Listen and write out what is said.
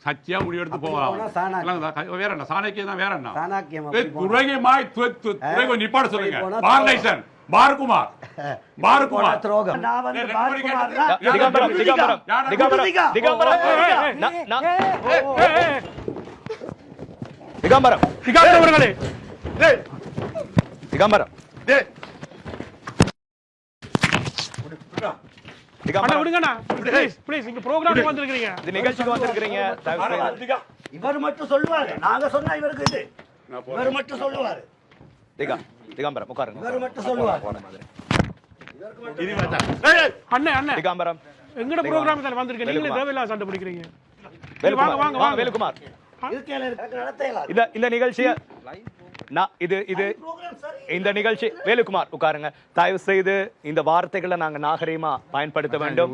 சச்சியா முடிவெடுத்து போகலாம். வேற என்ன சாணக்கியம் தான், வேற என்ன துறையமாய் நிப்பாட சொல்லுங்க. பாரநேசன் பாரகுமார் பாரகுமார் திகம்பரம் அவர்களே, திகம்பரம் நிகழ்ச்சிக்கு வந்திருக்கிறீங்க. இவர் மட்டும் சொல்லுவாரு, நாங்க சொன்னா இவருக்கு இது. இவர் மட்டும் சொல்லுவாரு. திகம்பரம் உட்காருங்க. இவர் மட்டும் சொல்லுவாரு. திகம்பரம் எங்கட ப்ரோகிராம் தான வந்திருக்கீங்க, நீங்களே தேவையில்லாத சண்டை பிடிக்கிறீங்க. வாங்க வாங்க வாங்க வேலுக்குமார். இந்த நிகழ்ச்சியை இந்த நிகழ்ச்சி வேலுக்குமார் உட்காருங்க. தயவு செய்து இந்த வார்த்தைகளை நாங்க நாகரீகமா பயன்படுத்த வேண்டும்.